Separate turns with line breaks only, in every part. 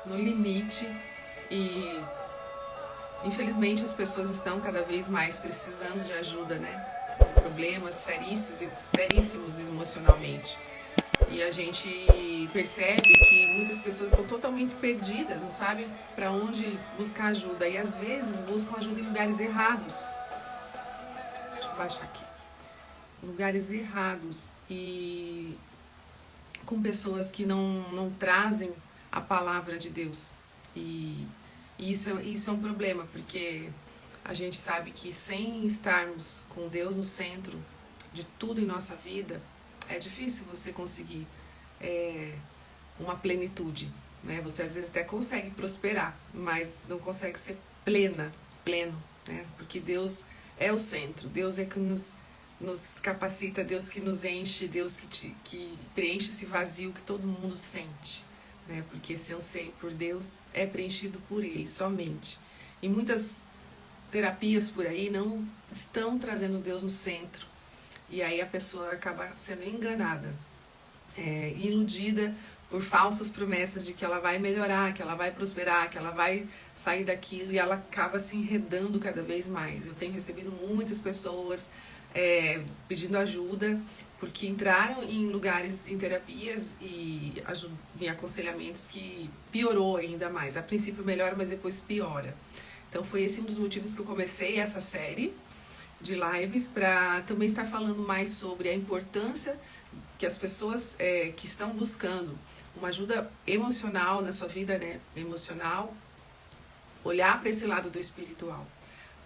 no limite e infelizmente as pessoas estão cada vez mais precisando de ajuda, né? Problemas seríssimos emocionalmente. E a gente percebe que muitas pessoas estão totalmente perdidas, não sabem para onde buscar ajuda. E às vezes buscam ajuda em lugares errados. Deixa eu baixar aqui. Lugares errados. E com pessoas que não trazem a palavra de Deus. E isso é um problema, porque a gente sabe que sem estarmos com Deus no centro de tudo em nossa vida, é difícil você conseguir uma plenitude, né? Você às vezes até consegue prosperar, mas não consegue ser pleno, né? Porque Deus é o centro, Deus é que nos capacita, Deus que nos enche, Deus que preenche esse vazio que todo mundo sente, né? Porque esse anseio por Deus é preenchido por Ele somente. E muitas terapias por aí não estão trazendo Deus no centro. E aí a pessoa acaba sendo enganada, iludida por falsas promessas de que ela vai melhorar, que ela vai prosperar, que ela vai sair daquilo, e ela acaba se enredando cada vez mais. Eu tenho recebido muitas pessoas pedindo ajuda, porque entraram em lugares, em terapias e em aconselhamentos que piorou ainda mais. A princípio melhora, mas depois piora. Então foi esse um dos motivos que eu comecei essa série de lives, para também estar falando mais sobre a importância que as pessoas que estão buscando uma ajuda emocional na sua vida, né, emocional, olhar para esse lado do espiritual,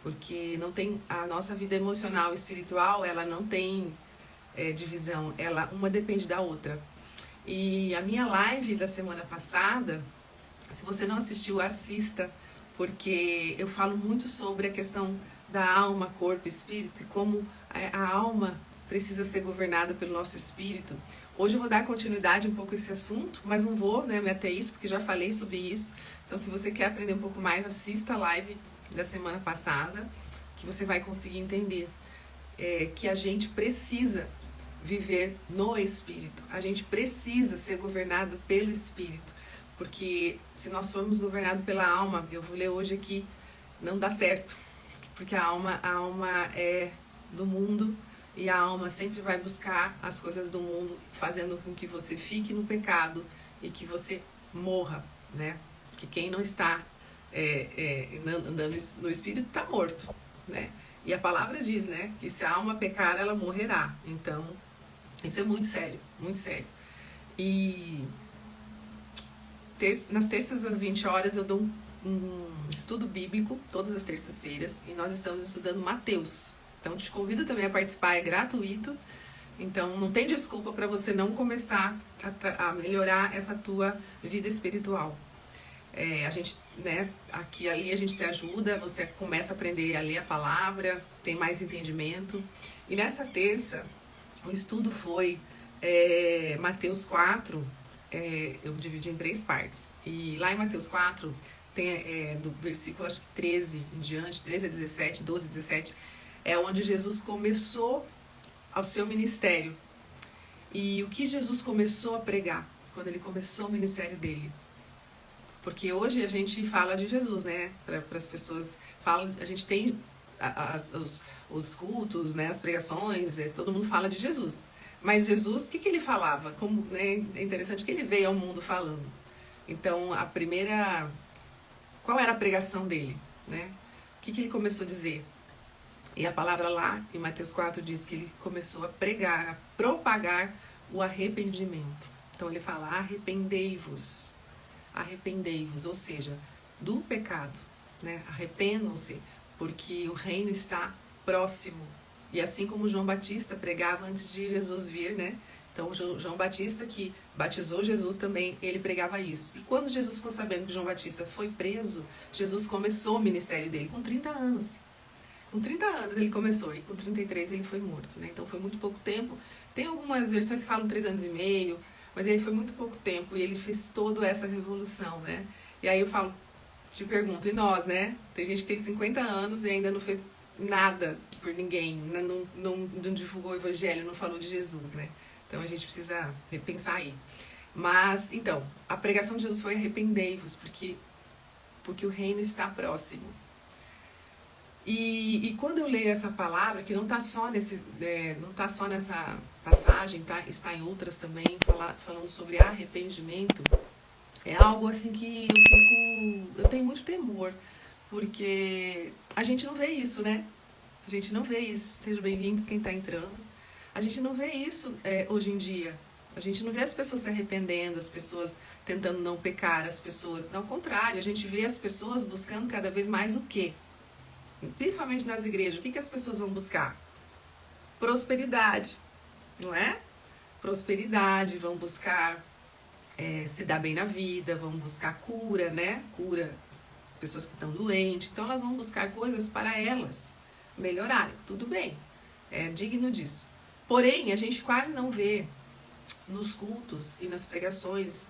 porque não tem a nossa vida emocional e espiritual, ela não tem divisão, uma depende da outra. E a minha live da semana passada, se você não assistiu, assista, porque eu falo muito sobre a questão da alma, corpo e espírito, e como a alma precisa ser governada pelo nosso espírito. Hoje eu vou dar continuidade um pouco a esse assunto, mas não vou me ater a isso, porque já falei sobre isso. Então, se você quer aprender um pouco mais, assista a live da semana passada, que você vai conseguir entender que a gente precisa viver no espírito. A gente precisa ser governado pelo espírito, porque se nós formos governados pela alma, eu vou ler hoje aqui, não dá certo. Porque a alma é do mundo e a alma sempre vai buscar as coisas do mundo, fazendo com que você fique no pecado e que você morra, né? Porque quem não está andando no espírito está morto, né? E a palavra diz, né, que se a alma pecar, ela morrerá. Então, isso é muito sério, muito sério. E nas terças às 20 horas eu dou um estudo bíblico, todas as terças-feiras, e nós estamos estudando Mateus. Então te convido também a participar, é gratuito. Então não tem desculpa para você não começar a melhorar essa tua vida espiritual. A gente, né, aqui e ali a gente se ajuda, você começa a aprender a ler a palavra, tem mais entendimento. E nessa terça, o estudo foi Mateus 4, eu dividi em 3 partes. E lá em Mateus 4, tem do versículo acho que 13 em diante, 13 a 17, 12 a 17, é onde Jesus começou ao seu ministério. E o que Jesus começou a pregar quando ele começou o ministério dele? Porque hoje a gente fala de Jesus, né? Para as pessoas falam, a gente tem os cultos, né? As pregações, todo mundo fala de Jesus. Mas Jesus, o que ele falava? Como, né? É interessante que ele veio ao mundo falando. Então, qual era a pregação dele, né? O que ele começou a dizer? E a palavra lá, em Mateus 4, diz que ele começou a pregar, a propagar o arrependimento. Então ele fala, arrependei-vos, ou seja, do pecado, né? Arrependam-se, porque o reino está próximo. E assim como João Batista pregava antes de Jesus vir, né? Então João Batista, que batizou Jesus também, ele pregava isso. E quando Jesus ficou sabendo que João Batista foi preso, Jesus começou o ministério dele com 30 anos. Com 30 anos ele começou e com 33 ele foi morto, né? Então foi muito pouco tempo. Tem algumas versões que falam 3 anos e meio, mas ele foi muito pouco tempo e ele fez toda essa revolução, né? E aí eu te pergunto, e nós, né? Tem gente que tem 50 anos e ainda não fez nada por ninguém, não divulgou o evangelho, não falou de Jesus, né? Então a gente precisa repensar aí. Mas, então, a pregação de Jesus foi arrependei-vos, porque o reino está próximo. E quando eu leio essa palavra, que não está só nessa passagem, tá? Está em outras também, falando sobre arrependimento, é algo assim que eu tenho muito temor, porque a gente não vê isso, né? A gente não vê isso. Sejam bem-vindos quem está entrando. A gente não vê isso hoje em dia. A gente não vê as pessoas se arrependendo, as pessoas tentando não pecar, as pessoas... Ao contrário, a gente vê as pessoas buscando cada vez mais o quê? Principalmente nas igrejas, o que as pessoas vão buscar? Prosperidade, não é? Prosperidade, vão buscar se dar bem na vida, vão buscar cura, né? Cura, pessoas que estão doentes. Então elas vão buscar coisas para elas melhorarem. Tudo bem, é digno disso. Porém, a gente quase não vê nos cultos e nas pregações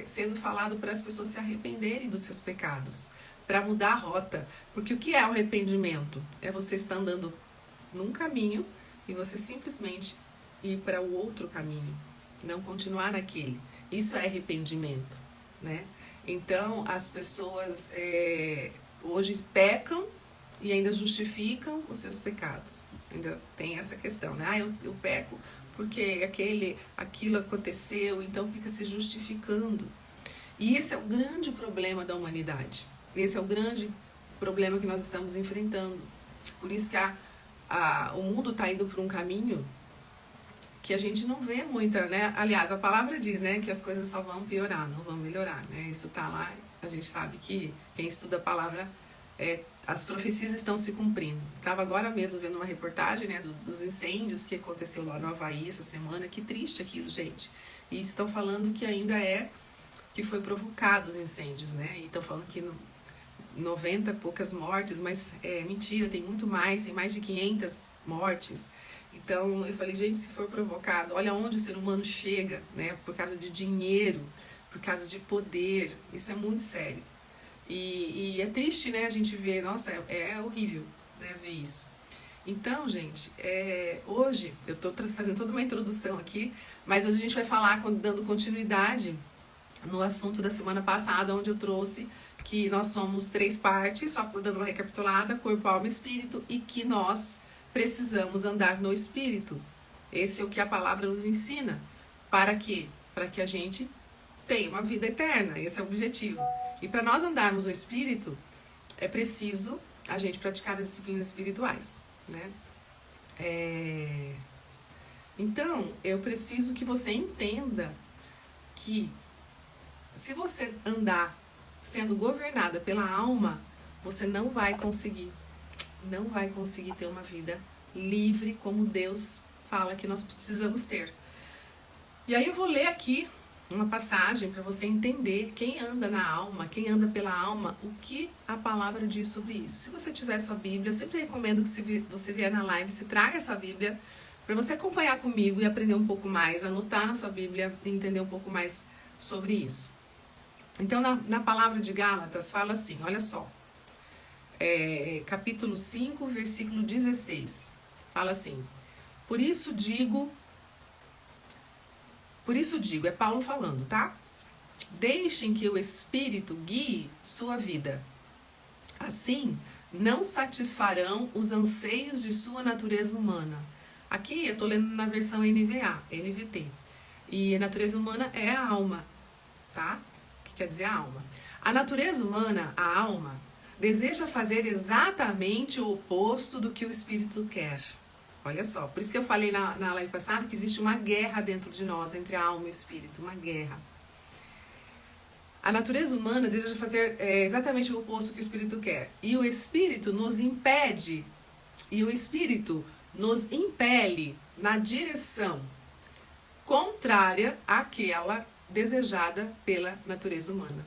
sendo falado para as pessoas se arrependerem dos seus pecados, para mudar a rota. Porque o que é o arrependimento? É você estar andando num caminho e você simplesmente ir para o outro caminho, não continuar naquele. Isso é arrependimento, né? Então, as pessoas hoje pecam e ainda justificam os seus pecados. Ainda tem essa questão, né? Eu peco porque aquilo aconteceu, então fica se justificando. E esse é o grande problema da humanidade. Esse é o grande problema que nós estamos enfrentando. Por isso que o mundo está indo por um caminho que a gente não vê muita, né? Aliás, a palavra diz, né, que as coisas só vão piorar, não vão melhorar, né? Isso está lá, a gente sabe que quem estuda a palavra, as profecias estão se cumprindo. Estava agora mesmo vendo uma reportagem, né, dos incêndios que aconteceu lá no Havaí essa semana. Que triste aquilo, gente. E estão falando que ainda que foi provocado os incêndios, né? E estão falando que 90 e poucas mortes, mas é mentira, tem muito mais, tem mais de 500 mortes. Então eu falei, gente, se for provocado, olha onde o ser humano chega, né? Por causa de dinheiro, por causa de poder, isso é muito sério. E é triste, né, a gente ver, nossa, é horrível, né, ver isso. Então, gente, hoje, eu estou fazendo toda uma introdução aqui, mas hoje a gente vai falar, dando continuidade no assunto da semana passada, onde eu trouxe que nós somos 3 partes, só dando uma recapitulada: corpo, alma e espírito, e que nós precisamos andar no espírito. Esse é o que a palavra nos ensina. Para quê? Para que a gente tenha uma vida eterna. Esse é o objetivo. E para nós andarmos no espírito, é preciso a gente praticar as disciplinas espirituais, né? Então, eu preciso que você entenda que se você andar sendo governada pela alma, você não vai conseguir ter uma vida livre como Deus fala que nós precisamos ter. E aí eu vou ler aqui uma passagem para você entender quem anda na alma, quem anda pela alma, o que a palavra diz sobre isso. Se você tiver sua Bíblia, eu sempre recomendo que se você vier na live, você traga essa Bíblia para você acompanhar comigo e aprender um pouco mais, anotar na sua Bíblia e entender um pouco mais sobre isso. Então, na palavra de Gálatas, fala assim, olha só, capítulo 5, versículo 16, fala assim: por isso digo, é Paulo falando, tá? Deixem que o Espírito guie sua vida. Assim, não satisfarão os anseios de sua natureza humana. Aqui eu tô lendo na versão NVT. E a natureza humana é a alma, tá? O que quer dizer a alma? A natureza humana, a alma, deseja fazer exatamente o oposto do que o Espírito quer. Olha só, por isso que eu falei na live passada que existe uma guerra dentro de nós, entre a alma e o espírito, uma guerra. A natureza humana deseja fazer exatamente o oposto que o espírito quer. E o espírito nos impede, e o espírito nos impele na direção contrária àquela desejada pela natureza humana.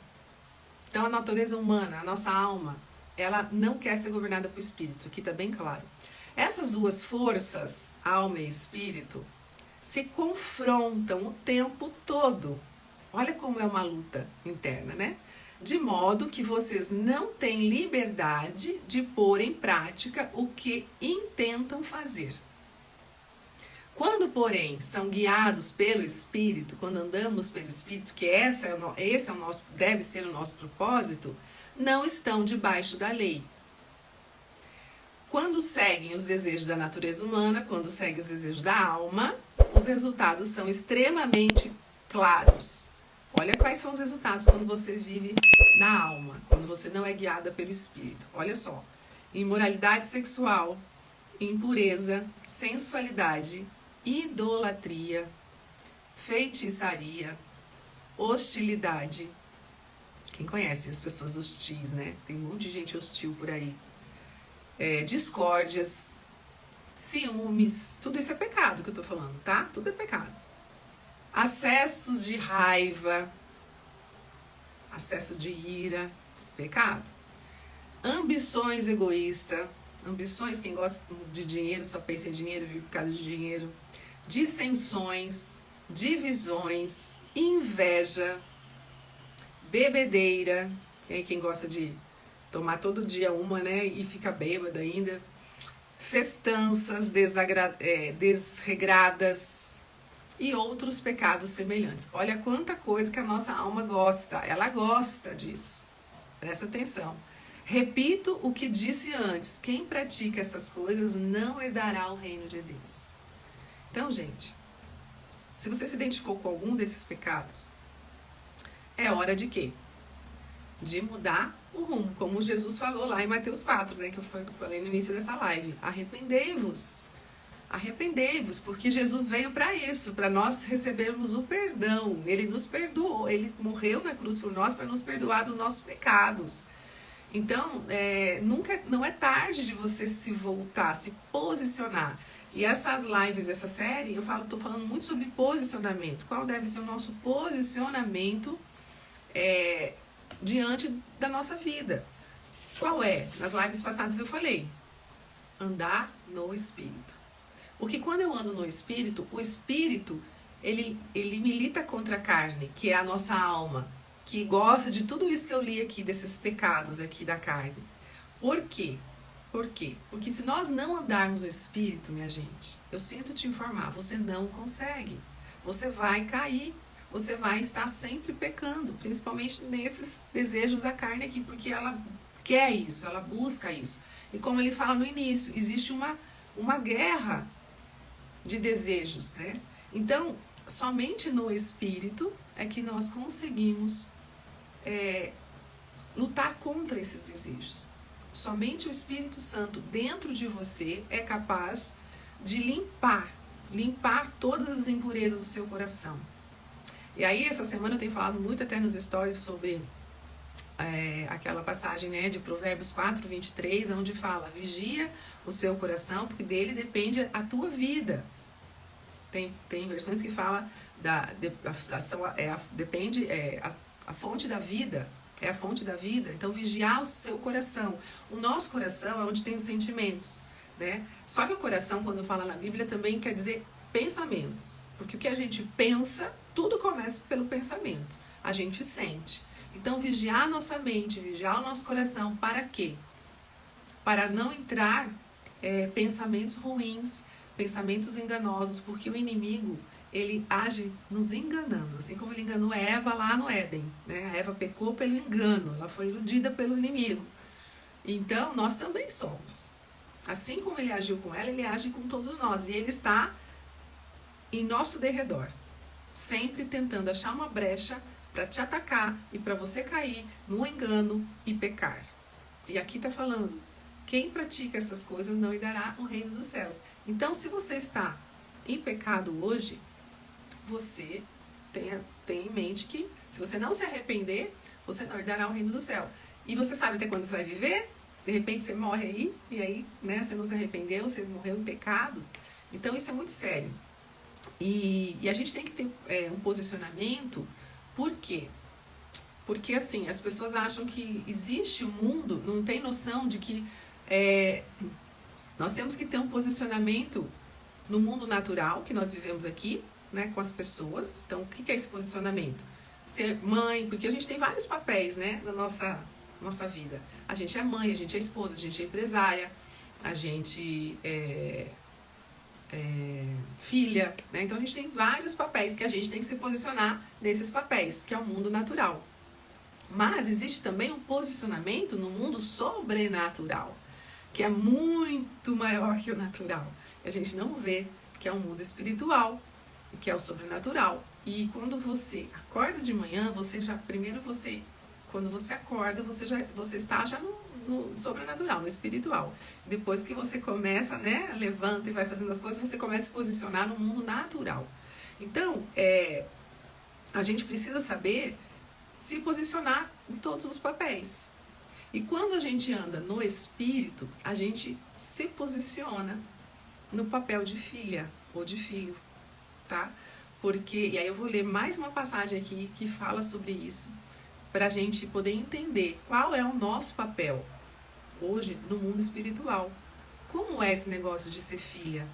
Então a natureza humana, a nossa alma, ela não quer ser governada pelo espírito, aqui está bem claro. Essas duas forças, alma e espírito, se confrontam o tempo todo. Olha como é uma luta interna, né? De modo que vocês não têm liberdade de pôr em prática o que intentam fazer. Quando, porém, são guiados pelo Espírito, quando andamos pelo Espírito, que esse é o nosso, deve ser o nosso propósito, não estão debaixo da lei. Quando seguem os desejos da natureza humana, quando seguem os desejos da alma, os resultados são extremamente claros. Olha quais são os resultados quando você vive na alma, quando você não é guiada pelo Espírito. Olha só: imoralidade sexual, impureza, sensualidade, idolatria, feitiçaria, hostilidade. Quem conhece as pessoas hostis, né? Tem um monte de gente hostil por aí. Discórdias, ciúmes, tudo isso é pecado que eu tô falando, tá? Tudo é pecado. Acessos de raiva, acesso de ira, pecado. Ambições egoístas, ambições, quem gosta de dinheiro só pensa em dinheiro, vive por causa de dinheiro. Dissensões, divisões, inveja, bebedeira, quem gosta de tomar todo dia uma, né, e fica bêbado ainda. Festanças desregradas e outros pecados semelhantes. Olha quanta coisa que a nossa alma gosta. Ela gosta disso. Presta atenção. Repito o que disse antes. Quem pratica essas coisas não herdará o reino de Deus. Então, gente, se você se identificou com algum desses pecados, é hora de quê? De mudar o rumo, como Jesus falou lá em Mateus 4, né, que eu falei no início dessa live. Arrependei-vos. Arrependei-vos, porque Jesus veio para isso, para nós recebermos o perdão. Ele nos perdoou, ele morreu na cruz por nós para nos perdoar dos nossos pecados. Então, não é tarde de você se voltar, se posicionar. E essas lives, essa série, estou falando muito sobre posicionamento. Qual deve ser o nosso posicionamento diante da nossa vida? Qual é? Nas lives passadas eu falei, andar no Espírito. Porque quando eu ando no Espírito, o Espírito, ele milita contra a carne, que é a nossa alma, que gosta de tudo isso que eu li aqui, desses pecados aqui da carne. Por quê? Por quê? Porque se nós não andarmos no Espírito, minha gente, eu sinto te informar, você não consegue. Você vai cair. Você vai estar sempre pecando, principalmente nesses desejos da carne aqui, porque ela quer isso, ela busca isso. E como ele fala no início, existe uma guerra de desejos, né? Então, somente no Espírito é que nós conseguimos lutar contra esses desejos. Somente o Espírito Santo dentro de você é capaz de limpar todas as impurezas do seu coração. E aí, essa semana eu tenho falado muito até nos stories sobre aquela passagem, né, de Provérbios 4, 23, onde fala: vigia o seu coração, porque dele depende a tua vida. Tem versões que falam a fonte da vida, é a fonte da vida. Então, vigiar o seu coração. O nosso coração é onde tem os sentimentos, né? Só que o coração, quando fala na Bíblia, também quer dizer pensamentos. Porque o que a gente pensa, tudo começa pelo pensamento. A gente sente. Então, vigiar a nossa mente, vigiar o nosso coração, para quê? Para não entrar pensamentos ruins, pensamentos enganosos, porque o inimigo, ele age nos enganando, assim como ele enganou Eva lá no Éden, né? A Eva pecou pelo engano, ela foi iludida pelo inimigo. Então, nós também somos. Assim como ele agiu com ela, ele age com todos nós. E ele está em nosso derredor, sempre tentando achar uma brecha para te atacar e para você cair no engano e pecar. E aqui está falando, quem pratica essas coisas não herdará o reino dos céus. Então, se você está em pecado hoje, você tem em mente que, se você não se arrepender, você não herdará o reino do céu. E você sabe até quando você vai viver? De repente você morre aí, e aí, né, você não se arrependeu, você morreu em pecado. Então, isso é muito sério. E a gente tem que ter um posicionamento. Por quê? Porque, assim, as pessoas acham que existe um mundo, não tem noção de que nós temos que ter um posicionamento no mundo natural que nós vivemos aqui, né, com as pessoas. Então, o que é esse posicionamento? Ser mãe, porque a gente tem vários papéis, né, na nossa vida. A gente é mãe, a gente é esposa, a gente é empresária, a gente filha, né? Então a gente tem vários papéis que a gente tem que se posicionar nesses papéis, que é o mundo natural. Mas existe também um posicionamento no mundo sobrenatural, que é muito maior que o natural. A gente não vê, que é o mundo espiritual, que é o sobrenatural. E quando você acorda de manhã, quando você acorda, você está já no sobrenatural, no espiritual. Depois que você começa, né, levanta e vai fazendo as coisas, você começa a se posicionar no mundo natural. Então, a gente precisa saber se posicionar em todos os papéis. E quando a gente anda no espírito, a gente se posiciona no papel de filha ou de filho, tá? E aí eu vou ler mais uma passagem aqui que fala sobre isso, para a gente poder entender qual é o nosso papel hoje no mundo espiritual. Como é esse negócio de ser filha,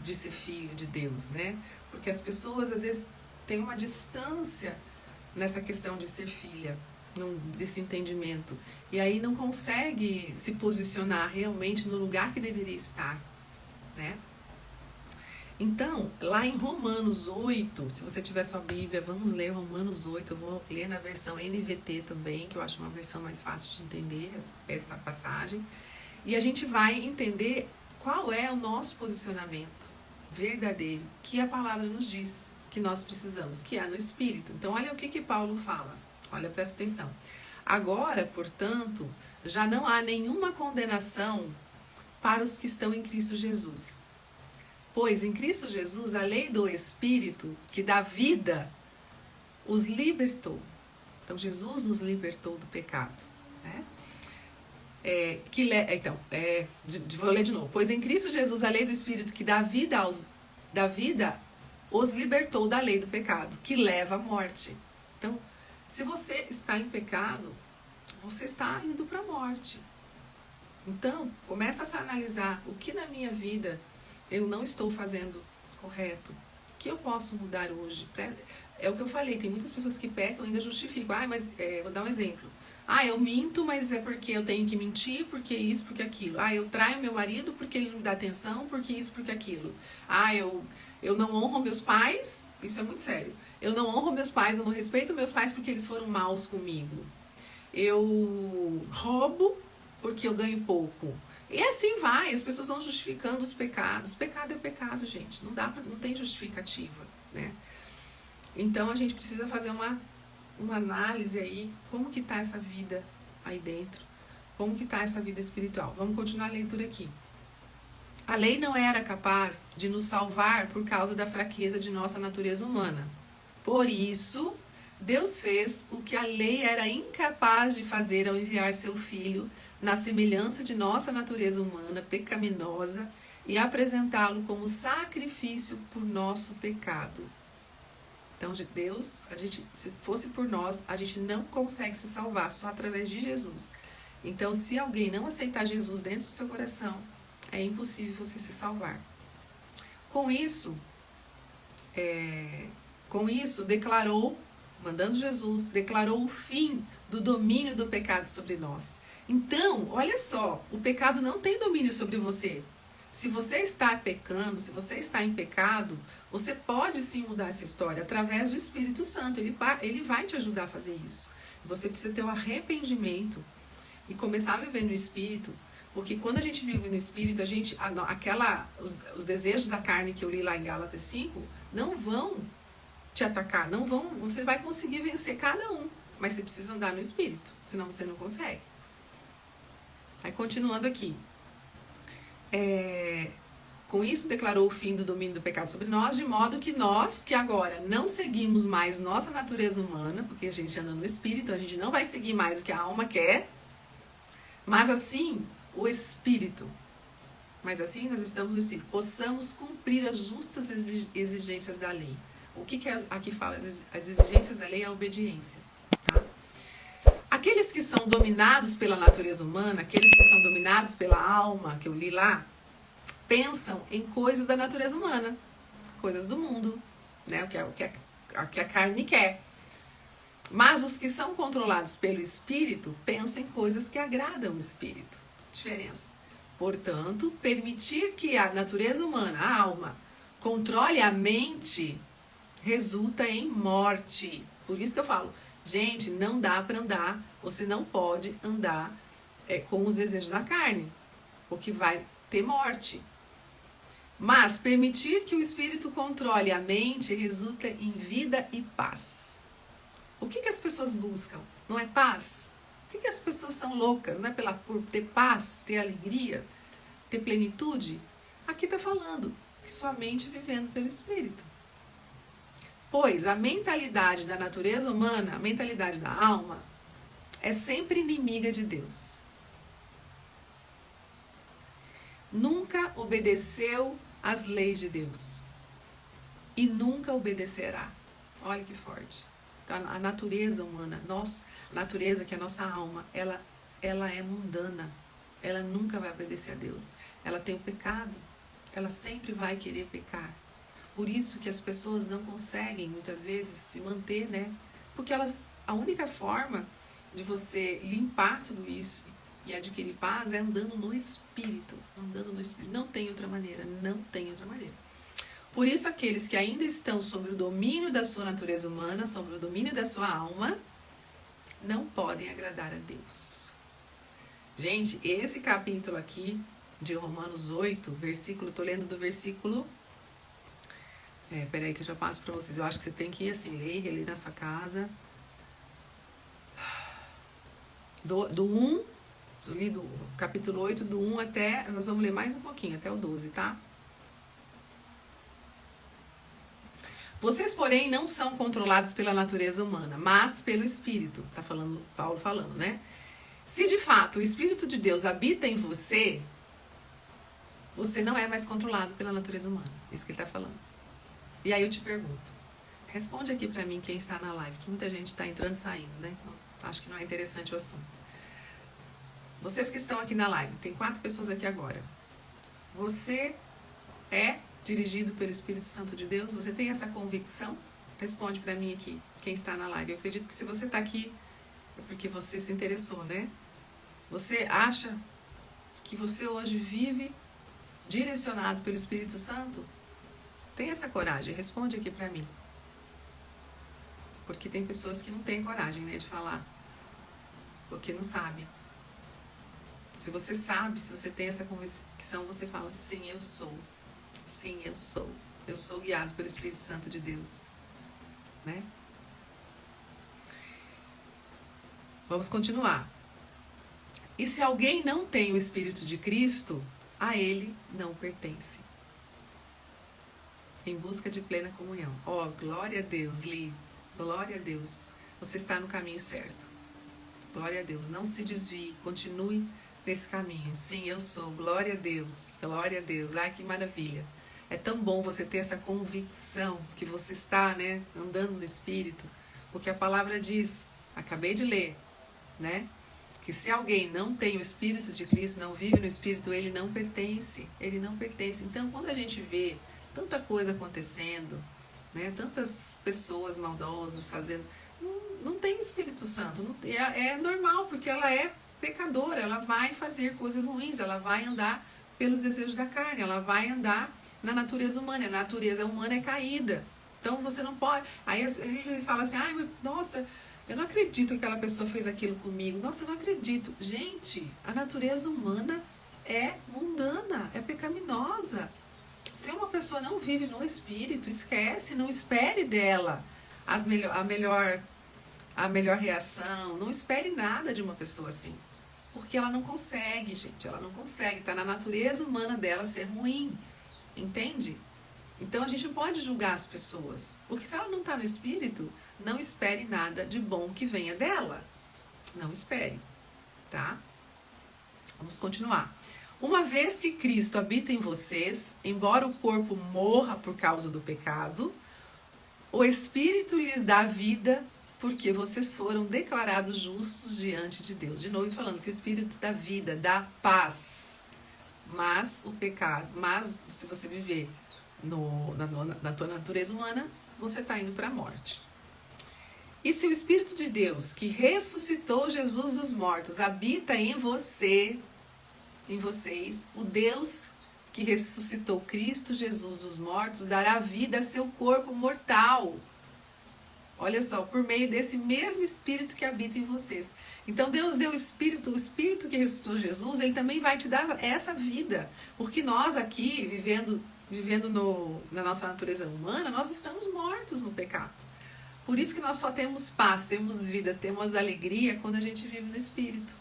de ser filho de Deus, né? Porque as pessoas às vezes têm uma distância nessa questão de ser filha, desse entendimento, e aí não consegue se posicionar realmente no lugar que deveria estar, né? Então, lá em Romanos 8, se você tiver sua Bíblia, vamos ler Romanos 8, eu vou ler na versão NVT também, que eu acho uma versão mais fácil de entender essa passagem, e a gente vai entender qual é o nosso posicionamento verdadeiro, que a palavra nos diz que nós precisamos, que é no Espírito. Então, olha o que Paulo fala. Olha, presta atenção. Agora, portanto, já não há nenhuma condenação para os que estão em Cristo Jesus. Pois em Cristo Jesus, a lei do Espírito, que dá vida, os libertou. Então, Jesus nos libertou do pecado. Né? Vou ler de novo. Pois em Cristo Jesus, a lei do Espírito, que dá vida, os libertou da lei do pecado, que leva à morte. Então, se você está em pecado, você está indo para a morte. Então, começa a analisar o que na minha vida eu não estou fazendo correto. O que eu posso mudar hoje? É o que eu falei, tem muitas pessoas que pecam e ainda justificam. Vou dar um exemplo. Eu minto, mas é porque eu tenho que mentir, porque isso, porque aquilo. Eu traio meu marido porque ele não me dá atenção, porque isso, porque aquilo. Eu não honro meus pais, isso é muito sério. Eu não honro meus pais, eu não respeito meus pais porque eles foram maus comigo. Eu roubo porque eu ganho pouco. E assim vai, as pessoas vão justificando os pecados. Pecado é pecado, gente. Não tem justificativa, né? Então a gente precisa fazer uma análise aí, como que está essa vida aí dentro, como que está essa vida espiritual. Vamos continuar a leitura aqui. A lei não era capaz de nos salvar por causa da fraqueza de nossa natureza humana. Por isso, Deus fez o que a lei era incapaz de fazer ao enviar seu Filho na semelhança de nossa natureza humana pecaminosa e apresentá-lo como sacrifício por nosso pecado. Então, de Deus, se fosse por nós, a gente não consegue se salvar só através de Jesus. Então, se alguém não aceitar Jesus dentro do seu coração, é impossível você se salvar. Com isso, mandando Jesus, declarou o fim do domínio do pecado sobre nós. Então, olha só, o pecado não tem domínio sobre você. Se você está pecando, se você está em pecado, você pode sim mudar essa história através do Espírito Santo. Ele vai te ajudar a fazer isso. Você precisa ter um arrependimento e começar a viver no Espírito, porque quando a gente vive no Espírito, os desejos da carne que eu li lá em Gálatas 5 não vão te atacar, você vai conseguir vencer cada um, mas você precisa andar no Espírito, senão você não consegue. Aí continuando aqui. Com isso declarou o fim do domínio do pecado sobre nós, de modo que nós, que agora não seguimos mais nossa natureza humana, porque a gente anda no Espírito, a gente não vai seguir mais o que a alma quer, mas assim o Espírito. Mas assim nós estamos no Espírito. Possamos cumprir as justas exigências da lei. O que aqui fala? As exigências da lei é a obediência. Tá? Aqueles que são dominados pela natureza humana, aqueles que são dominados pela alma, que eu li lá, pensam em coisas da natureza humana, coisas do mundo, né? o que a carne quer. Mas os que são controlados pelo Espírito pensam em coisas que agradam o Espírito. Diferença. Portanto, permitir que a natureza humana, a alma, controle a mente, resulta em morte. Por isso que eu falo, gente, não dá para andar, você não pode andar com os desejos da carne, porque vai ter morte. Mas permitir que o Espírito controle a mente resulta em vida e paz. O que as pessoas buscam? Não é paz? Por que as pessoas são loucas? Não é por ter paz, ter alegria, ter plenitude? Aqui está falando que somente vivendo pelo Espírito. Pois a mentalidade da natureza humana, a mentalidade da alma, é sempre inimiga de Deus. Nunca obedeceu às leis de Deus. E nunca obedecerá. Olha que forte. Então, a natureza humana, a natureza que é a nossa alma, ela é mundana. Ela nunca vai obedecer a Deus. Ela tem o pecado. Ela sempre vai querer pecar. Por isso que as pessoas não conseguem, muitas vezes, se manter, né? Porque a única forma de você limpar tudo isso e adquirir paz é andando no Espírito. Andando no Espírito. Não tem outra maneira. Não tem outra maneira. Por isso, aqueles que ainda estão sob o domínio da sua natureza humana, sob o domínio da sua alma, não podem agradar a Deus. Gente, esse capítulo aqui de Romanos 8, versículo, tô lendo do versículo... peraí que eu já passo para vocês. Eu acho que você tem que ir assim, ler na sua casa. Do 1, do capítulo 8, do 1 até... Nós vamos ler mais um pouquinho, até o 12, tá? Vocês, porém, não são controlados pela natureza humana, mas pelo Espírito. Tá falando, Paulo falando, né? Se de fato o Espírito de Deus habita em você, você não é mais controlado pela natureza humana. Isso que ele tá falando. E aí eu te pergunto, responde aqui pra mim quem está na live, que muita gente está entrando e saindo, né? Então, acho que não é interessante o assunto. Vocês que estão aqui na live, tem 4 pessoas aqui agora. Você é dirigido pelo Espírito Santo de Deus? Você tem essa convicção? Responde pra mim aqui, quem está na live. Eu acredito que se você está aqui, é porque você se interessou, né? Você acha que você hoje vive direcionado pelo Espírito Santo? Tem essa coragem? Responde aqui pra mim. Porque tem pessoas que não têm coragem, né, de falar. Porque não sabe. Se você sabe, se você tem essa convicção, você fala, sim, eu sou. Sim, eu sou. Eu sou guiado pelo Espírito Santo de Deus. Né? Vamos continuar. E se alguém não tem o Espírito de Cristo, a ele não pertence. Em busca de plena comunhão. Ó, glória a Deus, Li. Glória a Deus. Você está no caminho certo. Glória a Deus. Não se desvie. Continue nesse caminho. Sim, eu sou. Glória a Deus. Glória a Deus. Ai, que maravilha. É tão bom você ter essa convicção que você está, né, andando no Espírito. Porque a palavra diz, acabei de ler, né, que se alguém não tem o Espírito de Cristo, não vive no Espírito, ele não pertence. Ele não pertence. Então, quando a gente vê tanta coisa acontecendo, né, tantas pessoas maldosas fazendo, não tem o Espírito Santo. Não, é normal, porque ela é pecadora, ela vai fazer coisas ruins, ela vai andar pelos desejos da carne, ela vai andar na natureza humana. A natureza humana é caída. Então você não pode... Aí eles falam assim, ai, nossa, eu não acredito que aquela pessoa fez aquilo comigo. Nossa, eu não acredito. Gente, a natureza humana é mundana, é pecaminosa. Se uma pessoa não vive no Espírito, esquece, não espere dela a melhor reação, não espere nada de uma pessoa assim. Porque ela não consegue, gente, ela não consegue. Está na natureza humana dela ser ruim, entende? Então a gente não pode julgar as pessoas, porque se ela não está no Espírito, não espere nada de bom que venha dela. Não espere, tá? Vamos continuar. Uma vez que Cristo habita em vocês, embora o corpo morra por causa do pecado, o Espírito lhes dá vida, porque vocês foram declarados justos diante de Deus. De novo falando que o Espírito dá vida, dá paz. Mas o pecado, se você viver na tua natureza humana, você está indo para a morte. E se o Espírito de Deus, que ressuscitou Jesus dos mortos, habita em você, em vocês, o Deus que ressuscitou Cristo Jesus dos mortos dará vida a seu corpo mortal. Olha só, por meio desse mesmo Espírito que habita em vocês. Então Deus deu o Espírito que ressuscitou Jesus, Ele também vai te dar essa vida. Porque nós aqui, vivendo na nossa natureza humana, nós estamos mortos no pecado. Por isso que nós só temos paz, temos vida, temos alegria quando a gente vive no Espírito.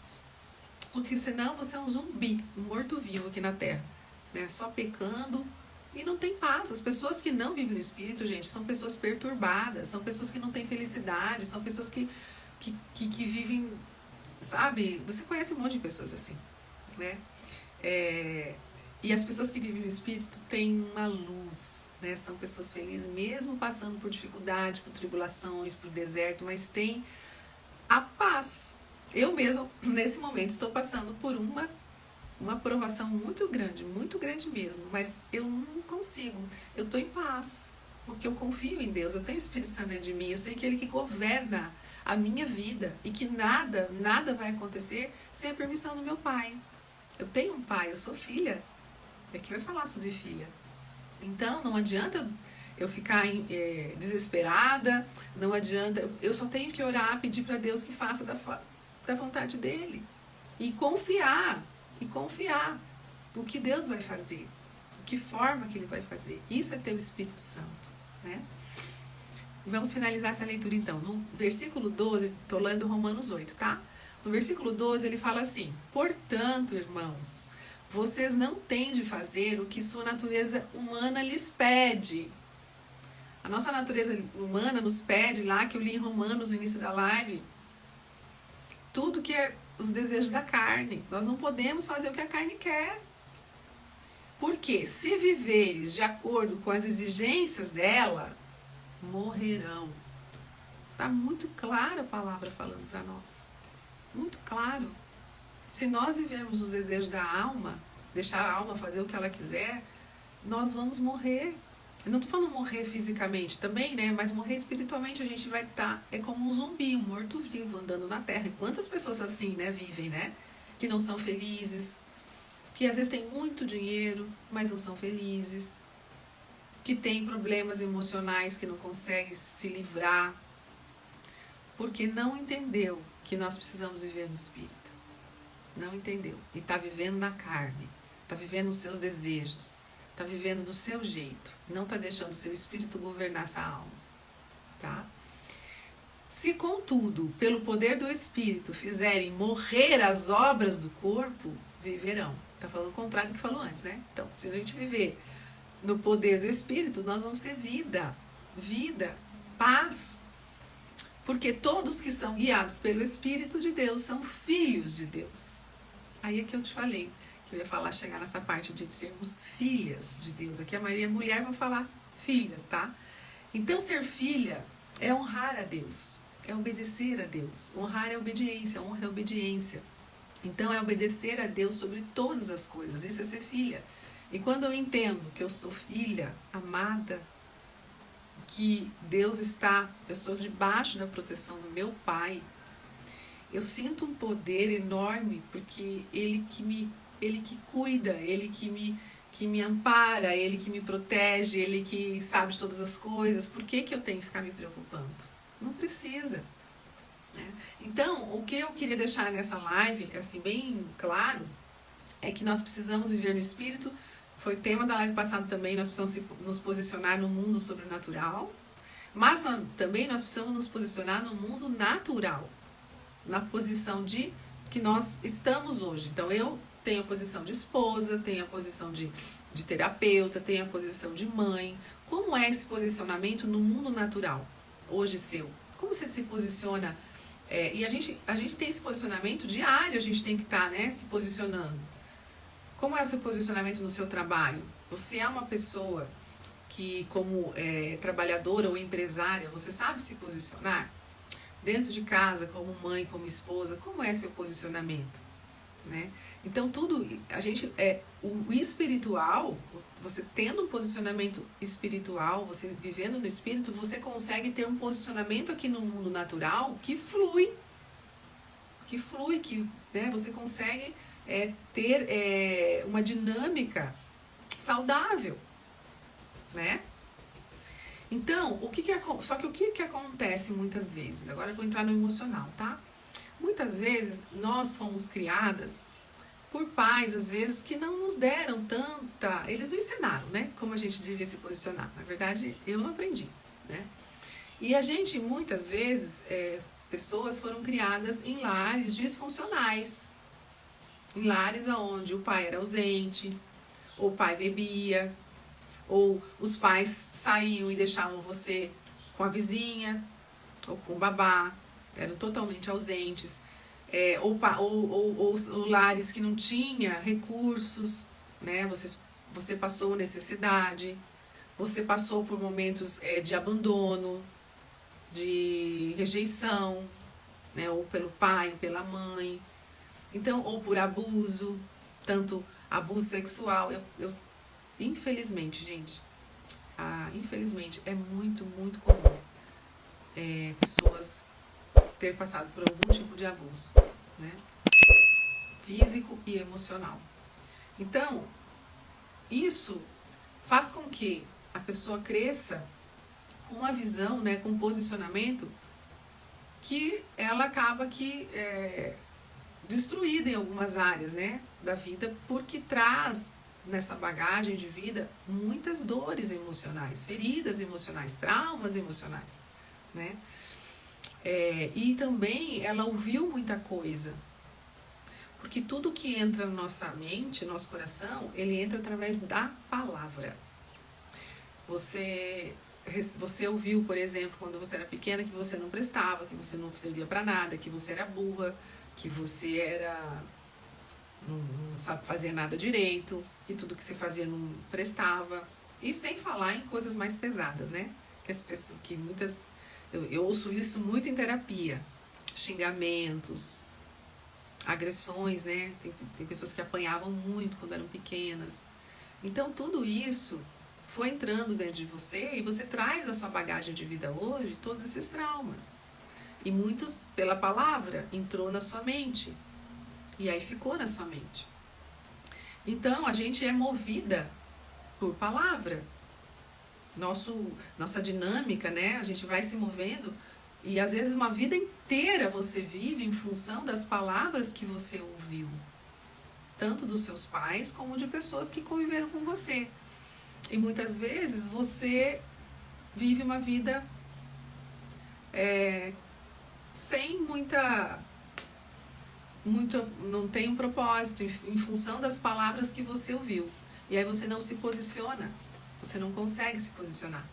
Porque senão você é um zumbi, um morto-vivo aqui na Terra, né? Só pecando e não tem paz. As pessoas que não vivem no Espírito, gente, são pessoas perturbadas, são pessoas que não têm felicidade, são pessoas que vivem, sabe? Você conhece um monte de pessoas assim, né? E as pessoas que vivem no Espírito têm uma luz, né? São pessoas felizes, mesmo passando por dificuldade, por tribulações, por deserto, mas tem a paz. Eu mesmo, nesse momento, estou passando por uma provação muito grande mesmo, mas eu não consigo, eu estou em paz, porque eu confio em Deus, eu tenho o Espírito Santo dentro de mim, eu sei que Ele que governa a minha vida e que nada vai acontecer sem a permissão do meu Pai. Eu tenho um Pai, eu sou filha, aqui vai falar sobre filha. Então não adianta eu ficar desesperada, não adianta, eu só tenho que orar, pedir para Deus que faça da vontade dEle e confiar no que Deus vai fazer, de que forma que Ele vai fazer. Isso é ter o Espírito Santo, né? Vamos finalizar essa leitura então. No versículo 12, estou lendo Romanos 8, tá? No versículo 12 ele fala assim: portanto, irmãos, vocês não têm de fazer o que sua natureza humana lhes pede. A nossa natureza humana nos pede lá, que eu li em Romanos no início da live, tudo que é os desejos da carne. Nós não podemos fazer o que a carne quer. Porque se viveres de acordo com as exigências dela, morrerão. Está muito clara a palavra falando para nós. Muito claro. Se nós vivermos os desejos da alma, deixar a alma fazer o que ela quiser, nós vamos morrer. Eu não estou falando morrer fisicamente também, né? Mas morrer espiritualmente, a gente vai estar, é como um zumbi, um morto-vivo andando na terra. E quantas pessoas assim, né, vivem, né? Que não são felizes, que às vezes têm muito dinheiro, mas não são felizes, que têm problemas emocionais que não conseguem se livrar, porque não entendeu que nós precisamos viver no Espírito. Não entendeu. E está vivendo na carne, está vivendo os seus desejos, está vivendo do seu jeito, não está deixando o seu espírito governar essa alma, tá? Se, contudo, pelo poder do Espírito fizerem morrer as obras do corpo, viverão. Está falando o contrário do que falou antes, né? Então, se a gente viver no poder do Espírito, nós vamos ter vida, paz. Porque todos que são guiados pelo Espírito de Deus são filhos de Deus. Aí é que eu te falei. Eu ia falar, chegar nessa parte de sermos filhas de Deus. Aqui a maioria é mulher, vou falar filhas, tá? Então, ser filha é honrar a Deus, é obedecer a Deus. Honrar é obediência, honra é obediência. Então, é obedecer a Deus sobre todas as coisas. Isso é ser filha. E quando eu entendo que eu sou filha amada, que Deus eu sou debaixo da proteção do meu Pai, eu sinto um poder enorme, porque Ele que cuida, Ele que me ampara, Ele que me protege, Ele que sabe de todas as coisas. Por que eu tenho que ficar me preocupando? Não precisa, né? Então, o que eu queria deixar nessa live, assim, bem claro, é que nós precisamos viver no Espírito. Foi tema da live passada também, nós precisamos nos posicionar no mundo sobrenatural, mas também nós precisamos nos posicionar no mundo natural, na posição de que nós estamos hoje. Então, eu tenho a posição de esposa, tenho a posição de terapeuta, tenho a posição de mãe. Como é esse posicionamento no mundo natural, hoje seu? Como você se posiciona? E a gente tem esse posicionamento diário, a gente tem que estar, né, se posicionando. Como é o seu posicionamento no seu trabalho? Você é uma pessoa que, como trabalhadora ou empresária, você sabe se posicionar? Dentro de casa, como mãe, como esposa, como é seu posicionamento? Né? Então, o espiritual, você tendo um posicionamento espiritual, você vivendo no Espírito, você consegue ter um posicionamento aqui no mundo natural que flui, né? Você consegue ter uma dinâmica saudável, né? Então, só que o que acontece muitas vezes? Agora eu vou entrar no emocional, tá? Muitas vezes nós fomos criadas por pais, às vezes, que não nos deram tanta... Eles não ensinaram, né? Como a gente devia se posicionar. Na verdade, eu não aprendi, né? E a gente, muitas vezes, pessoas foram criadas em lares disfuncionais. Em lares onde o pai era ausente, ou o pai bebia, ou os pais saíam e deixavam você com a vizinha, ou com o babá, eram totalmente ausentes. Ou lares que não tinha recursos, né? Você passou necessidade, você passou por momentos de abandono, de rejeição, né? Ou pelo pai, ou pela mãe, então, ou por abuso, tanto abuso sexual. Infelizmente, gente, infelizmente é muito, muito comum pessoas ter passado por algum tipo de abuso, né? Físico e emocional. Então, isso faz com que a pessoa cresça com uma visão, né, com um posicionamento que ela acaba destruída em algumas áreas, né, da vida, porque traz nessa bagagem de vida muitas dores emocionais, feridas emocionais, traumas emocionais, né? E também ela ouviu muita coisa, porque tudo que entra na nossa mente, nosso coração, ele entra através da palavra. Você ouviu, por exemplo, quando você era pequena, que você não prestava, que você não servia para nada, que você era burra, que você não sabe fazer nada direito, que tudo que você fazia não prestava. E sem falar em coisas mais pesadas, né? Que muitas... Eu ouço isso muito em terapia. Xingamentos, agressões, né? Tem pessoas que apanhavam muito quando eram pequenas. Então, tudo isso foi entrando dentro de você e você traz da sua bagagem de vida hoje todos esses traumas. E muitos, pela palavra, entrou na sua mente. E aí ficou na sua mente. Então, a gente é movida por palavra. Nossa dinâmica, né? A gente vai se movendo e às vezes uma vida inteira você vive em função das palavras que você ouviu. Tanto dos seus pais como de pessoas que conviveram com você. E muitas vezes você vive uma vida sem não tem um propósito em função das palavras que você ouviu. E aí você não se posiciona, você não consegue se posicionar.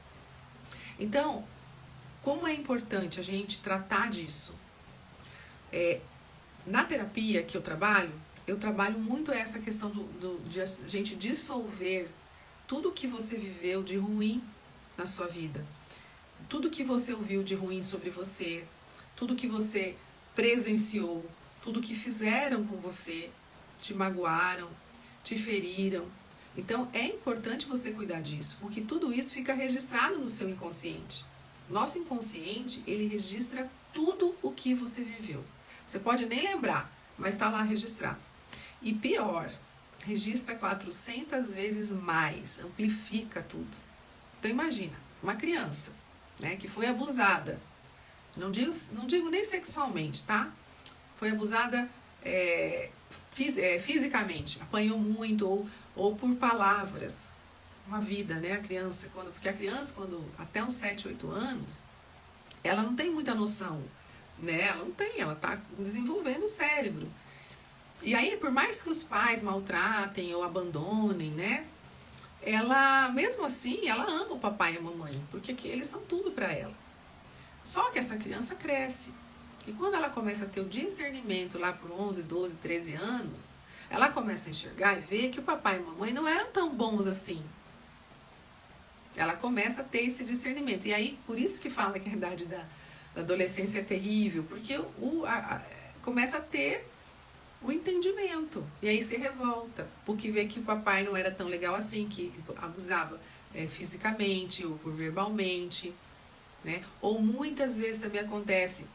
Então, como é importante a gente tratar disso? Na terapia que eu trabalho muito essa questão de a gente dissolver tudo que você viveu de ruim na sua vida. Tudo que você ouviu de ruim sobre você, tudo que você presenciou, tudo que fizeram com você, te magoaram, te feriram. Então, é importante você cuidar disso, porque tudo isso fica registrado no seu inconsciente. Nosso inconsciente, ele registra tudo o que você viveu. Você pode nem lembrar, mas está lá registrado. E pior, registra 400 vezes mais, amplifica tudo. Então, imagina, uma criança, né, que foi abusada, não digo nem sexualmente, tá? Foi abusada fisicamente, apanhou muito ou por palavras. Uma vida, né? Porque a criança, até uns 7, 8 anos, ela não tem muita noção, né? Ela tá desenvolvendo o cérebro. E aí, por mais que os pais maltratem ou abandonem, né? Ela, mesmo assim, ela ama o papai e a mamãe, porque eles são tudo para ela. Só que essa criança cresce. E quando ela começa a ter o discernimento lá por 11, 12, 13 anos, ela começa a enxergar e ver que o papai e a mamãe não eram tão bons assim. Ela começa a ter esse discernimento. E aí, por isso que fala que a idade da adolescência é terrível, porque começa a ter o entendimento. E aí se revolta, porque vê que o papai não era tão legal assim, que abusava fisicamente ou verbalmente, né? Ou muitas vezes também acontece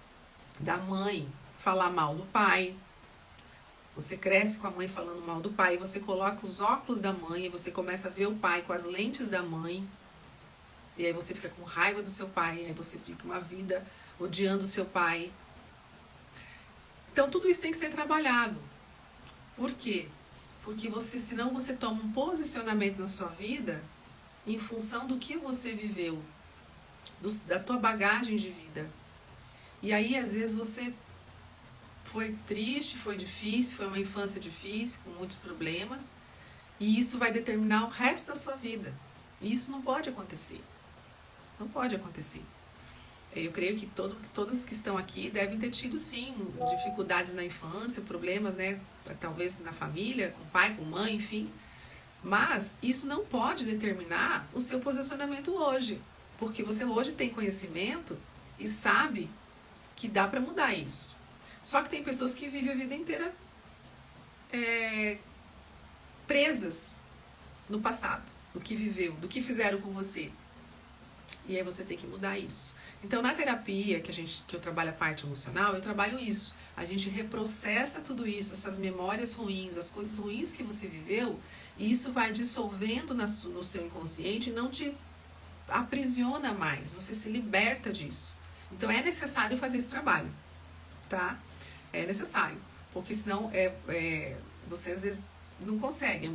da mãe falar mal do pai, Você cresce com a mãe falando mal do pai, você coloca os óculos da mãe e você começa a ver o pai com as lentes da mãe. E aí você fica com raiva do seu pai, aí você fica uma vida odiando o seu pai. Então tudo isso tem que ser trabalhado. Por quê? Porque senão você toma um posicionamento na sua vida em função do que você viveu, da tua bagagem de vida. E aí às vezes você foi triste, foi difícil, foi uma infância difícil, com muitos problemas, e isso vai determinar o resto da sua vida. E isso não pode acontecer. Não pode acontecer. Eu creio que todas que estão aqui devem ter tido, sim, dificuldades na infância, problemas, né? Talvez na família, com pai, com mãe, enfim. Mas isso não pode determinar o seu posicionamento hoje. Porque você hoje tem conhecimento e sabe que dá para mudar isso. Só que tem pessoas que vivem a vida inteira presas no passado, do que viveu, do que fizeram com você. E aí você tem que mudar isso. Então, na terapia, que eu trabalho a parte emocional, eu trabalho isso. A gente reprocessa tudo isso, essas memórias ruins, as coisas ruins que você viveu, e isso vai dissolvendo no seu inconsciente e não te aprisiona mais. Você se liberta disso. Então, é necessário fazer esse trabalho, tá? É necessário. Porque senão, você às vezes não consegue.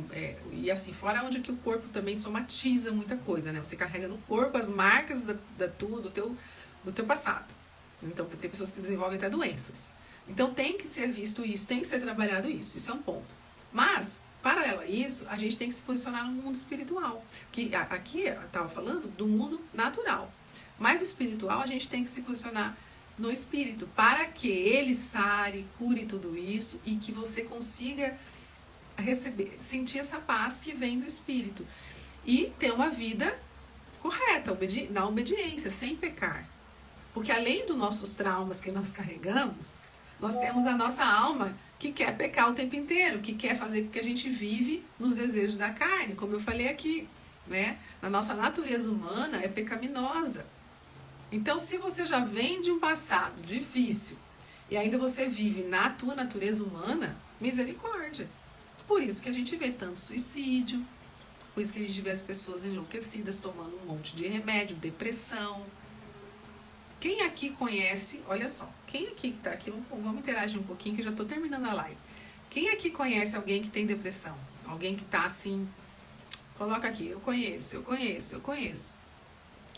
E assim, fora onde que o corpo também somatiza muita coisa, né? Você carrega no corpo as marcas do teu passado. Então, tem pessoas que desenvolvem até doenças. Então, tem que ser visto isso, tem que ser trabalhado isso. Isso é um ponto. Mas, paralelo a isso, a gente tem que se posicionar no mundo espiritual. Que aqui, eu estava falando do mundo natural. Mas o espiritual, a gente tem que se posicionar no espírito, para que ele sare, cure tudo isso e que você consiga sentir essa paz que vem do espírito e ter uma vida correta, na obediência, sem pecar. Porque além dos nossos traumas que nós carregamos, nós temos a nossa alma que quer pecar o tempo inteiro, que quer fazer com que a gente vive nos desejos da carne, como eu falei aqui, né? A nossa natureza humana é pecaminosa. Então, se você já vem de um passado difícil e ainda você vive na tua natureza humana, misericórdia. Por isso que a gente vê tanto suicídio, por isso que a gente vê as pessoas enlouquecidas tomando um monte de remédio, depressão. Quem aqui conhece, olha só, quem aqui que tá aqui, vamos interagir um pouquinho que já tô terminando a live. Quem aqui conhece alguém que tem depressão? Alguém que tá assim, coloca aqui, eu conheço.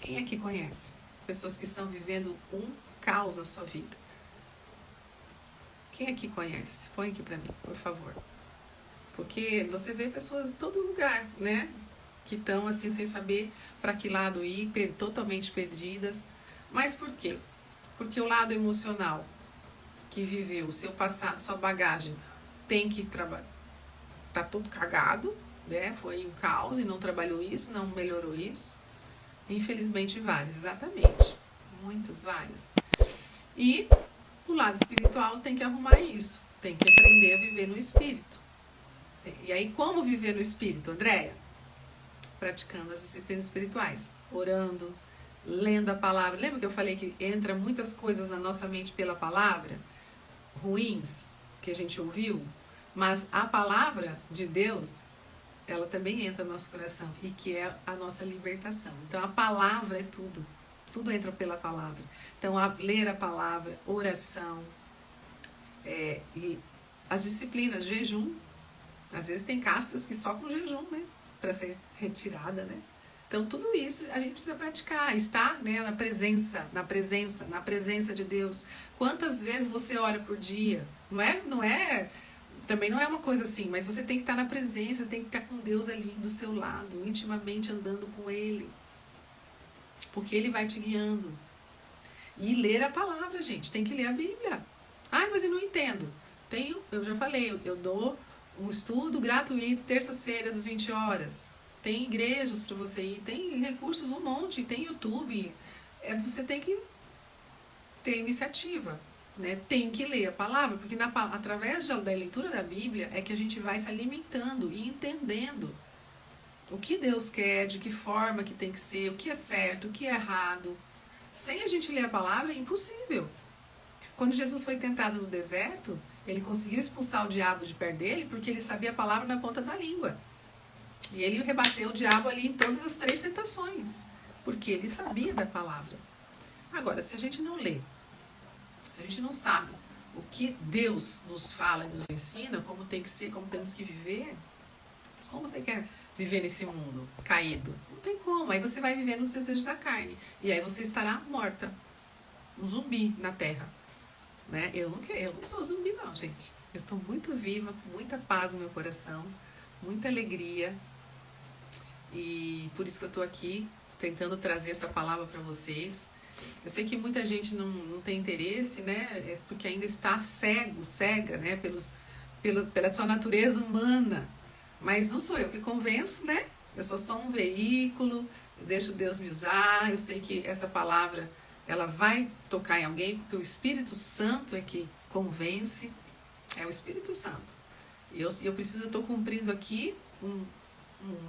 Quem aqui conhece? Pessoas que estão vivendo um caos na sua vida. Quem aqui conhece? Põe aqui pra mim, por favor. Porque você vê pessoas em todo lugar, né? Que estão assim, sem saber para que lado ir, totalmente perdidas. Mas por quê? Porque o lado emocional que viveu, o seu passado, sua bagagem, tem que trabalhar. Tá todo cagado, né? Foi um caos e não trabalhou isso, não melhorou isso. Infelizmente, vários, exatamente. Muitos, vários. E o lado espiritual tem que arrumar isso. Tem que aprender a viver no espírito. E aí, como viver no espírito, Andréia? Praticando as disciplinas espirituais. Orando, lendo a palavra. Lembra que eu falei que entra muitas coisas na nossa mente pela palavra? Ruins, que a gente ouviu. Mas a palavra de Deus, ela também entra no nosso coração. E que é a nossa libertação. Então, a palavra é tudo. Tudo entra pela palavra. Então, ler a palavra, oração, e as disciplinas, jejum. Às vezes tem castas que só com jejum, né? Para ser retirada, né? Então, tudo isso a gente precisa praticar, estar, né, na presença de Deus. Quantas vezes você ora por dia? Também não é uma coisa assim, mas você tem que estar na presença, tem que estar com Deus ali do seu lado, intimamente andando com Ele. Porque Ele vai te guiando. E ler a palavra, gente, tem que ler a Bíblia. Ah, mas eu não entendo. Eu já falei, eu dou um estudo gratuito, terças-feiras, às 20 horas. Tem igrejas para você ir, tem recursos um monte, tem YouTube. Você tem que ter iniciativa, né? Tem que ler a palavra, porque através da leitura da Bíblia é que a gente vai se alimentando e entendendo o que Deus quer, de que forma que tem que ser, o que é certo, o que é errado. Sem a gente ler a palavra é impossível. Quando Jesus foi tentado no deserto, Ele conseguiu expulsar o diabo de perto dele porque ele sabia a palavra na ponta da língua. E ele rebateu o diabo ali em todas as 3 tentações, porque ele sabia da palavra. Agora, se a gente não lê, se a gente não sabe o que Deus nos fala e nos ensina, como tem que ser, como temos que viver, como você quer viver nesse mundo caído? Não tem como. Aí você vai viver nos desejos da carne. E aí você estará morta, um zumbi na terra. Né? Eu não sou zumbi não, gente. Eu estou muito viva, com muita paz no meu coração, muita alegria. E por isso que eu estou aqui, tentando trazer essa palavra para vocês. Eu sei que muita gente não tem interesse, né? Porque ainda está cega, né? Pela sua natureza humana. Mas não sou eu que convenço, né? Eu sou só um veículo, eu deixo Deus me usar. Eu sei que essa palavra, ela vai tocar em alguém, porque o Espírito Santo é que convence. É o Espírito Santo. E eu estou cumprindo aqui um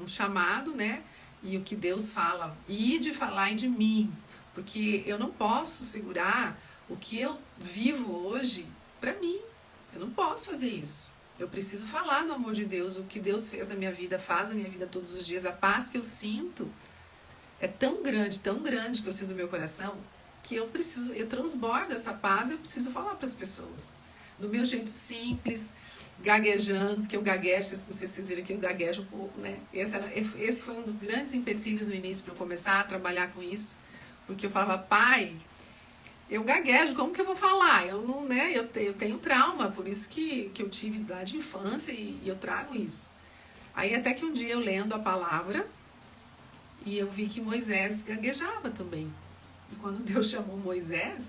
chamado, né? E o que Deus fala, e de falar de mim, porque eu não posso segurar o que eu vivo hoje para mim. Eu não posso fazer isso. Eu preciso falar do amor de Deus, o que Deus fez na minha vida, faz na minha vida todos os dias. A paz que eu sinto é tão grande que eu sinto no meu coração, que eu transbordo essa paz e eu preciso falar para as pessoas. Do meu jeito simples, gaguejando, que eu gaguejo, vocês viram que eu gaguejo um pouco, né? Esse foi um dos grandes empecilhos no início para eu começar a trabalhar com isso, porque eu falava, pai, eu gaguejo, como que eu vou falar? Eu não, né? Eu tenho trauma, por isso que eu tive da infância e eu trago isso. Aí até que um dia eu lendo a palavra e eu vi que Moisés gaguejava também. E quando Deus chamou Moisés,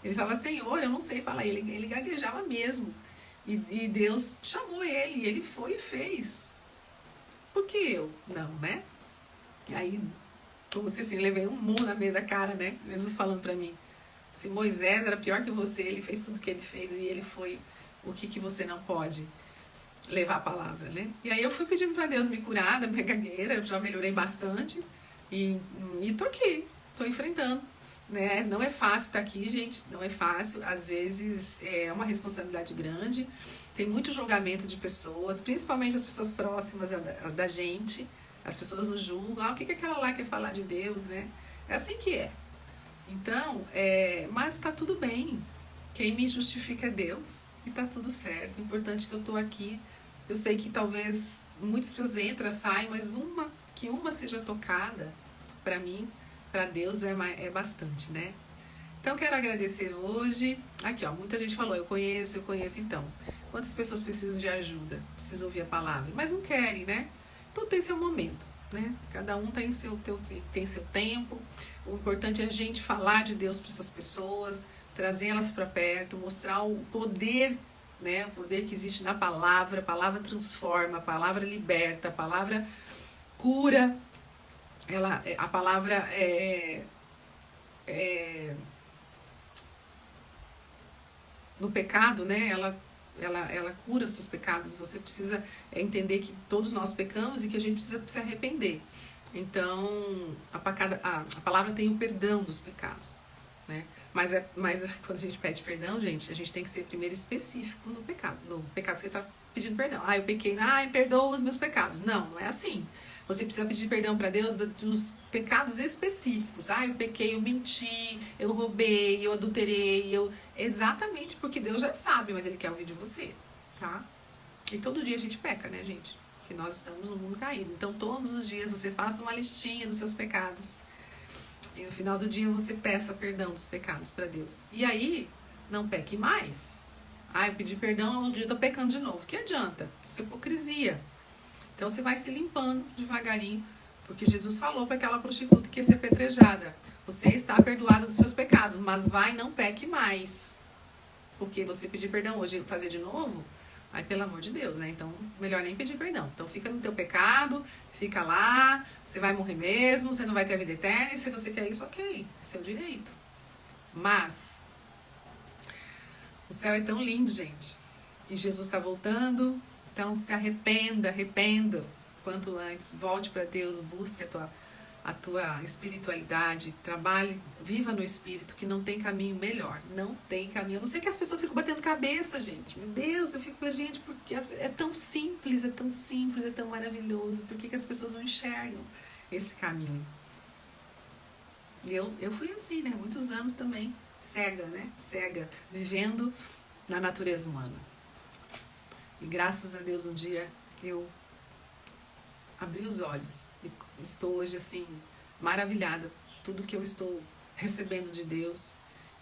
ele falava, Senhor, eu não sei falar. Ele gaguejava mesmo. E Deus chamou ele, e ele foi e fez. Por que eu? Não, né? E aí, como se assim, levei um murro na meio da cara, né? Jesus falando pra mim. Se Moisés era pior que você, ele fez tudo que ele fez e ele foi o que você não pode levar a palavra, né? E aí eu fui pedindo pra Deus me curar da minha gagueira, eu já melhorei bastante e tô aqui, tô enfrentando. Né? Não é fácil estar aqui, gente, não é fácil, às vezes é uma responsabilidade grande, tem muito julgamento de pessoas, principalmente as pessoas próximas da gente, as pessoas nos julgam, o que aquela lá quer falar de Deus, né? É assim que é. Então, mas tá tudo bem, quem me justifica é Deus e tá tudo certo, o importante é que eu tô aqui, eu sei que talvez muitas pessoas entram, saem, mas que uma seja tocada, pra mim, para Deus é bastante, né? Então, quero agradecer hoje. Aqui, ó, muita gente falou, eu conheço, então. Quantas pessoas precisam de ajuda? Precisam ouvir a palavra, mas não querem, né? Então, tem seu momento, né? Cada um tem seu tempo. O importante é a gente falar de Deus para essas pessoas, trazê-las para perto, mostrar o poder, né? O poder que existe na palavra. A palavra transforma, a palavra liberta, a palavra cura. A palavra no pecado, né? Ela cura os seus pecados. Você precisa entender que todos nós pecamos e que a gente precisa se arrepender. Então, a palavra tem o perdão dos pecados, né? Mas quando a gente pede perdão, gente, a gente tem que ser primeiro específico no pecado que você está pedindo perdão. Eu pequei, perdoa os meus pecados. Não é assim. Você precisa pedir perdão para Deus dos pecados específicos. Eu pequei, eu menti, eu roubei, eu adulterei, exatamente porque Deus já sabe, mas Ele quer ouvir de você, tá? E todo dia a gente peca, né, gente? Porque nós estamos no mundo caído. Então, todos os dias você faça uma listinha dos seus pecados. E no final do dia você peça perdão dos pecados para Deus. E aí, não peque mais. Eu pedi perdão, um dia eu tô pecando de novo. Que adianta? Isso é hipocrisia. Então você vai se limpando devagarinho, porque Jesus falou para aquela prostituta que ia ser apedrejada. Você está perdoada dos seus pecados, mas não peque mais. Porque você pedir perdão hoje e fazer de novo, pelo amor de Deus, né? Então, melhor nem pedir perdão. Então fica no teu pecado, fica lá, você vai morrer mesmo, você não vai ter a vida eterna, e se você quer isso, ok, é seu direito. Mas o céu é tão lindo, gente. E Jesus está voltando. Então se arrependa quanto antes, volte para Deus, busque a tua espiritualidade, trabalhe, viva no espírito, que não tem caminho melhor, não tem caminho. Eu não sei que as pessoas ficam batendo cabeça, gente. Meu Deus, eu fico com a gente, porque é tão simples, é tão simples, é tão maravilhoso. Por que as pessoas não enxergam esse caminho? E eu fui assim, né? Muitos anos também, cega, né? Cega, vivendo na natureza humana. E graças a Deus um dia eu abri os olhos e estou hoje assim maravilhada, tudo que eu estou recebendo de Deus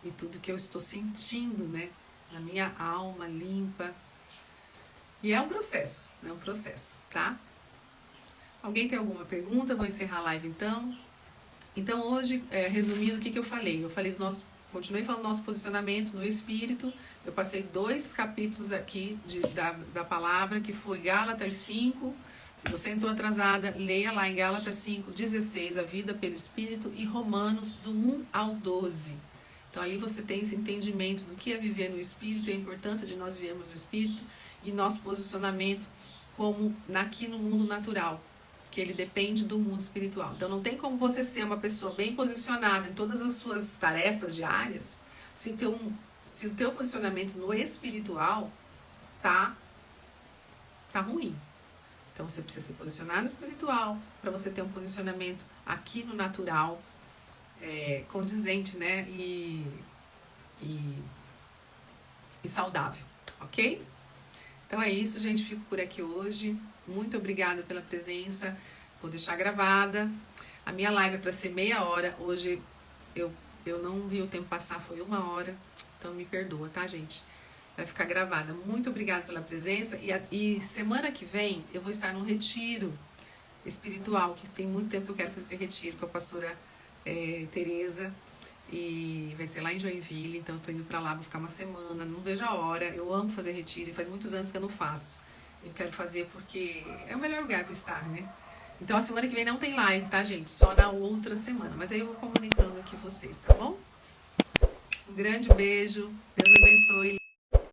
e tudo que eu estou sentindo, né, na minha alma limpa. E é um processo, tá? Alguém tem alguma pergunta? Vou encerrar a live então. Então hoje, resumindo o que eu falei, continuei falando do nosso posicionamento no Espírito. Eu passei 2 capítulos aqui da palavra, que foi Gálatas 5. Se você entrou atrasada, leia lá em Gálatas 5:16, a vida pelo Espírito, e Romanos do 1 ao 12. Então ali você tem esse entendimento do que é viver no Espírito, a importância de nós vivermos no Espírito e nosso posicionamento como aqui no mundo natural, que ele depende do mundo espiritual. Então não tem como você ser uma pessoa bem posicionada em todas as suas tarefas diárias se o teu posicionamento no espiritual tá ruim. Então você precisa se posicionar no espiritual para você ter um posicionamento aqui no natural, condizente, né? E saudável, ok? Então é isso, gente. Fico por aqui hoje. Muito obrigada pela presença. Vou deixar gravada. A minha live é para ser meia hora. Hoje eu não vi o tempo passar, foi 1 hora. Então me perdoa, tá, gente? Vai ficar gravada. Muito obrigada pela presença. E semana que vem eu vou estar num retiro espiritual, que tem muito tempo que eu quero fazer esse retiro com a pastora Tereza. E vai ser lá em Joinville. Então eu tô indo pra lá, vou ficar uma semana. Não vejo a hora. Eu amo fazer retiro e faz muitos anos que eu não faço. Eu quero fazer porque é o melhor lugar para estar, né? Então a semana que vem não tem live, tá, gente? Só na outra semana. Mas aí eu vou comunicando aqui vocês, tá bom? Um grande beijo. Deus abençoe.